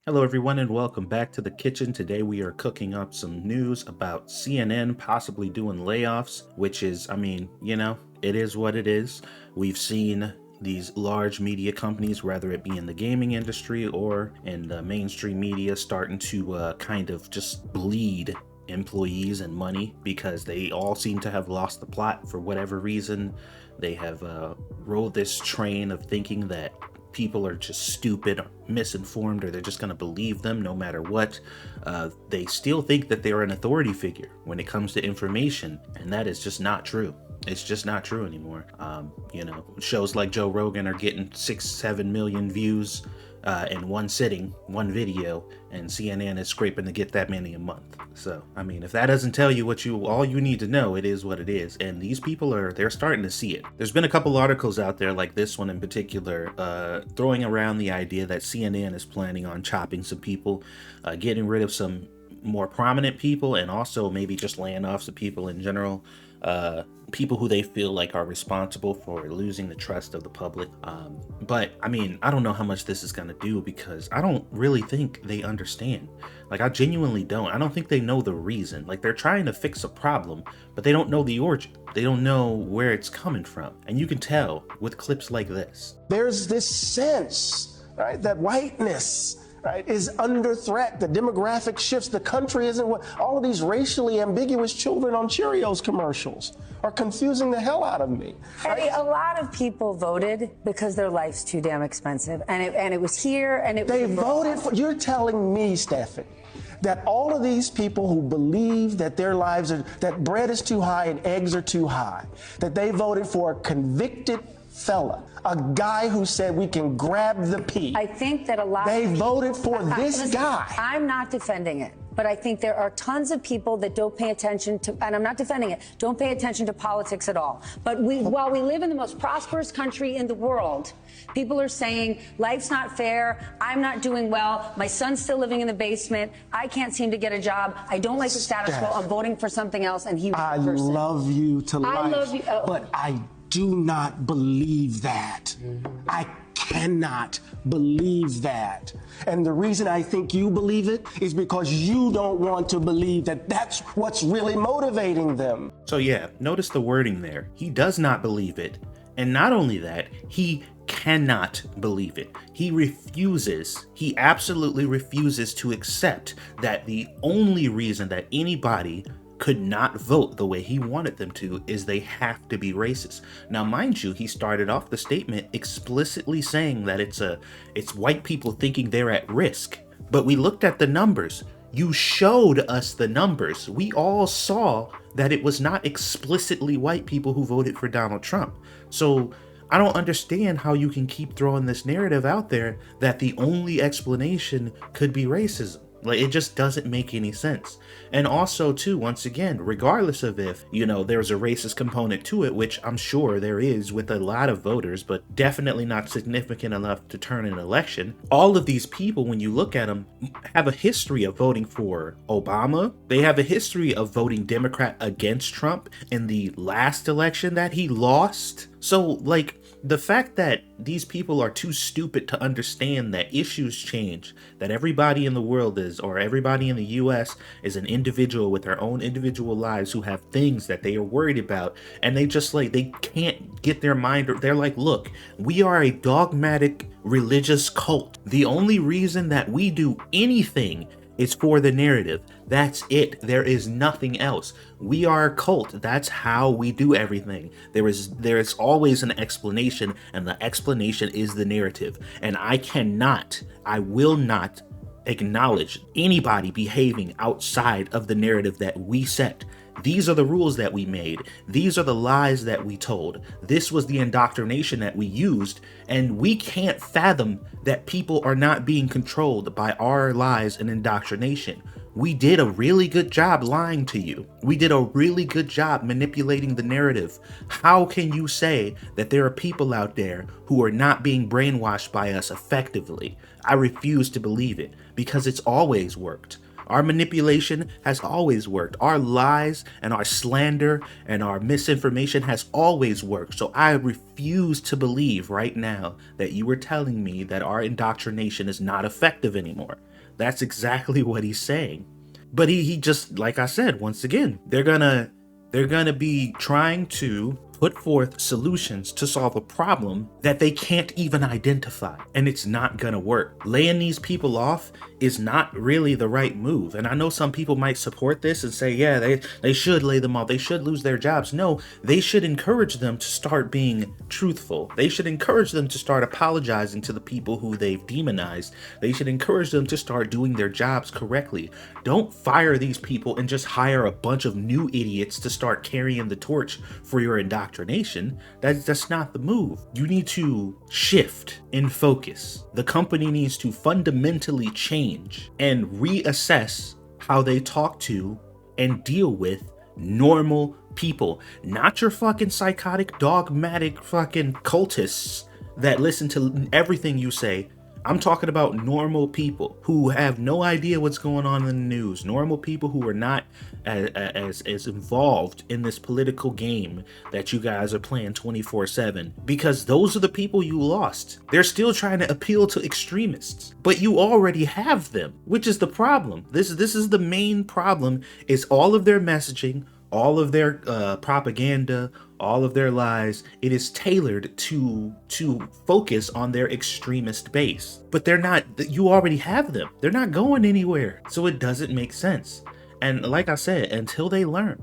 Hello, everyone, and welcome back to the kitchen. Today, we are cooking up some news about CNN possibly doing layoffs, which is, it is what it is. We've seen these large media companies, whether it be in the gaming industry or in the mainstream media, starting to kind of just bleed employees and money because they all seem to have lost the plot for whatever reason. They have rode this train of thinking that people are just stupid or misinformed, or they're just going to believe them no matter what. They still think that they're an authority figure when it comes to information, and that is just not true. It's just not true anymore. Shows like Joe Rogan are getting 6-7 million views in one sitting, one video, and CNN is scraping to get that many a month. So, if that doesn't tell you all you need to know, it is what it is. And these people they're starting to see it. There's been a couple articles out there, like this one in particular, throwing around the idea that CNN is planning on chopping some people, getting rid of some more prominent people, and also maybe just laying off some people in general. People who they feel like are responsible for losing the trust of the public. But I don't know how much this is going to do, because I don't really think they understand. Like, I genuinely don't. I don't think they know the reason. Like, they're trying to fix a problem, but they don't know the origin. They don't know where it's coming from. And you can tell with clips like this. There's this sense, right, that whiteness, right, is under threat. The demographic shifts. The country isn't what all of these racially ambiguous children on Cheerios commercials are confusing the hell out of me. Right? Eddie, a lot of people voted because their life's too damn expensive, and it was here, and they voted for. You're telling me, Stephanie, that all of these people who believe that their lives are, that bread is too high and eggs are too high, that they voted for a convicted fella, a guy who said we can grab the pea. I think that a lot they of voted for this guy. I'm not defending it, but I think there are tons of people that don't pay attention to, and I'm not defending it, don't pay attention to politics at all. But while we live in the most prosperous country in the world, people are saying life's not fair, I'm not doing well, my son's still living in the basement, I can't seem to get a job, I don't like the status quo, I'm voting for something else, and he was the person. I love you to life, I love you, but I do not believe that. I cannot believe that. And the reason I think you believe it is because you don't want to believe that that's what's really motivating them. So yeah, notice the wording there. He does not believe it. And not only that, he cannot believe it. He absolutely refuses to accept that the only reason that anybody could not vote the way he wanted them to is they have to be racist. Now, mind you, he started off the statement explicitly saying that it's white people thinking they're at risk. But we looked at the numbers. You showed us the numbers. We all saw that it was not explicitly white people who voted for Donald Trump. So I don't understand how you can keep throwing this narrative out there that the only explanation could be racism. Like, it just doesn't make any sense. And also, too, once again, regardless of if, there's a racist component to it, which I'm sure there is with a lot of voters, but definitely not significant enough to turn an election. All of these people, when you look at them, have a history of voting for Obama. They have a history of voting Democrat against Trump in the last election that he lost. So, the fact that these people are too stupid to understand that issues change, that everybody in the world or everybody in the US is an individual with their own individual lives who have things that they are worried about, and they just they can't get their mind, they're like, look, we are a dogmatic religious cult. The only reason that we do anything is for the narrative. That's it. There is nothing else. We are a cult. That's how we do everything. There is always an explanation, and the explanation is the narrative. And I will not acknowledge anybody behaving outside of the narrative that we set. These are the rules that we made. These are the lies that we told. This was the indoctrination that we used, and we can't fathom that people are not being controlled by our lies and indoctrination. We did a really good job lying to you. We did a really good job manipulating the narrative. How can you say that there are people out there who are not being brainwashed by us effectively? I refuse to believe it, because it's always worked. Our manipulation has always worked. Our lies and our slander and our misinformation has always worked. So I refuse to believe right now that you were telling me that our indoctrination is not effective anymore. That's exactly what he's saying. But he just, like I said, once again, they're gonna be trying to put forth solutions to solve a problem that they can't even identify, and it's not gonna work. Laying these people off is not really the right move. And I know some people might support this and say, yeah, they should lay them off, they should lose their jobs. No, they should encourage them to start being truthful. They should encourage them to start apologizing to the people who they've demonized. They should encourage them to start doing their jobs correctly. Don't fire these people and just hire a bunch of new idiots to start carrying the torch for your indoctrination. That's not the move. You need to shift in focus. The company needs to fundamentally change and reassess how they talk to and deal with normal people, not your fucking psychotic, dogmatic fucking cultists that listen to everything you say. I'm talking about normal people who have no idea what's going on in the news. Normal people who are not as involved in this political game that you guys are playing 24/7. Because those are the people you lost. They're still trying to appeal to extremists, but you already have them, which is the problem. This is the main problem, is all of their messaging, all of their propaganda, all of their lies. It is tailored to focus on their extremist base, but they're not. You already have them. They're not going anywhere, so it doesn't make sense. And like I said, until they learn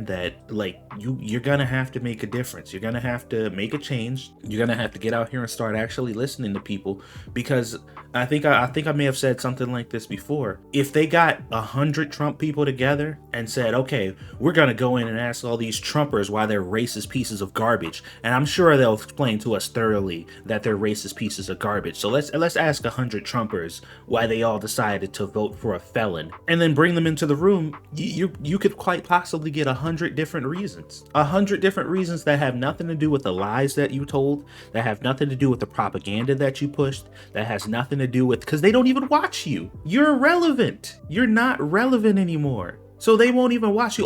that, like, you're gonna have to make a difference. You're gonna have to make a change. You're gonna have to get out here and start actually listening to people, because I think I may have said something like this before. If they got 100 Trump people together and said, okay, we're gonna go in and ask all these Trumpers why they're racist pieces of garbage, and I'm sure they'll explain to us thoroughly that they're racist pieces of garbage. So let's ask 100 Trumpers why they all decided to vote for a felon, and then bring them into the room. You could quite possibly get 100 different reasons. 100 different reasons that have nothing to do with the lies that you told, that have nothing to do with the propaganda that you pushed, that has nothing to do with, because they don't even watch you. You're irrelevant. You're not relevant anymore. So they won't even watch you.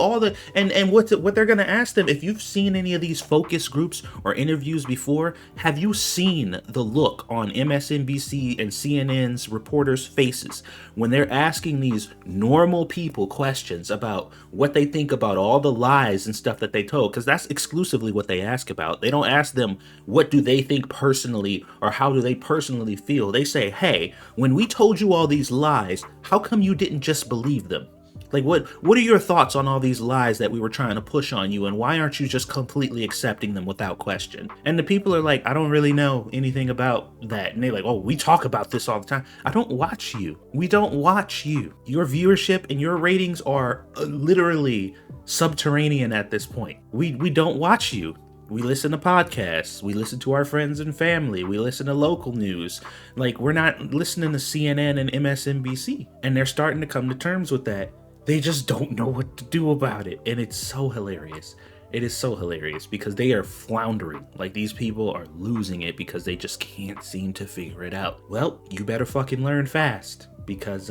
And what they're gonna ask them, if you've seen any of these focus groups or interviews before, have you seen the look on MSNBC and CNN's reporters' faces when they're asking these normal people questions about what they think about all the lies and stuff that they told? Because that's exclusively what they ask about. They don't ask them what do they think personally or how do they personally feel. They say, hey, when we told you all these lies, how come you didn't just believe them? Like, what are your thoughts on all these lies that we were trying to push on you, and why aren't you just completely accepting them without question? And the people are like, I don't really know anything about that. And they're like, oh, we talk about this all the time. I don't watch you. We don't watch you. Your viewership and your ratings are literally subterranean at this point. We don't watch you. We listen to podcasts. We listen to our friends and family. We listen to local news. Like, we're not listening to CNN and MSNBC. And they're starting to come to terms with that. They just don't know what to do about it. And it's so hilarious. It is so hilarious because they are floundering. Like, these people are losing it because they just can't seem to figure it out. Well, you better fucking learn fast, because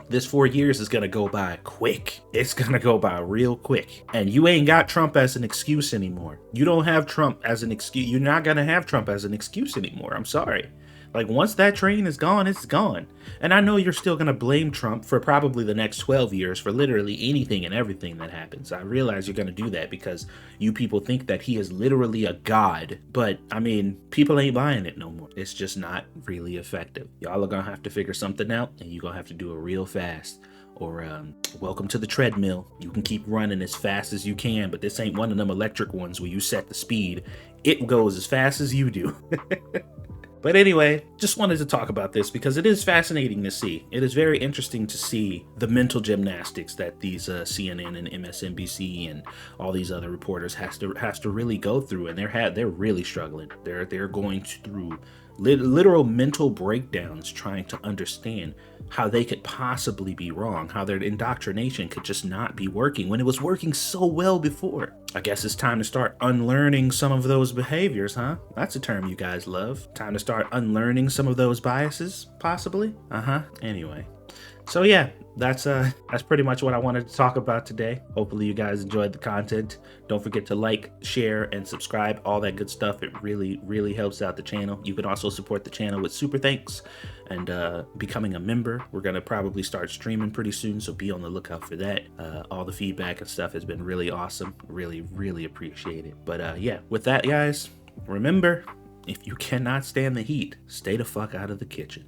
this 4 years is gonna go by quick. It's gonna go by real quick. And you ain't got Trump as an excuse anymore. You don't have Trump as an excuse. You're not gonna have Trump as an excuse anymore. I'm sorry. Like, once that train is gone, it's gone. And I know you're still going to blame Trump for probably the next 12 years for literally anything and everything that happens. I realize you're going to do that because you people think that he is literally a god. But, I mean, people ain't buying it no more. It's just not really effective. Y'all are going to have to figure something out, and you're going to have to do it real fast. Or welcome to the treadmill. You can keep running as fast as you can, but this ain't one of them electric ones where you set the speed. It goes as fast as you do. But anyway, just wanted to talk about this because it is fascinating to see. It is very interesting to see the mental gymnastics that these CNN and MSNBC and all these other reporters has to really go through, and they're really struggling. They're going through literal mental breakdowns trying to understand how they could possibly be wrong, how their indoctrination could just not be working when it was working so well before. I guess it's time to start unlearning some of those behaviors, huh? That's a term you guys love. Time to start unlearning some of those biases, possibly? Anyway, So yeah, that's pretty much what I wanted to talk about today. Hopefully you guys enjoyed the content. Don't forget to like, share, and subscribe, all that good stuff. It really helps out the channel. You can also support the channel with super thanks and becoming a member. We're gonna probably start streaming pretty soon, so be on the lookout for that. All the feedback and stuff has been really awesome. Really appreciate it. But yeah, with that, guys, remember, if you cannot stand the heat, stay the fuck out of the kitchen.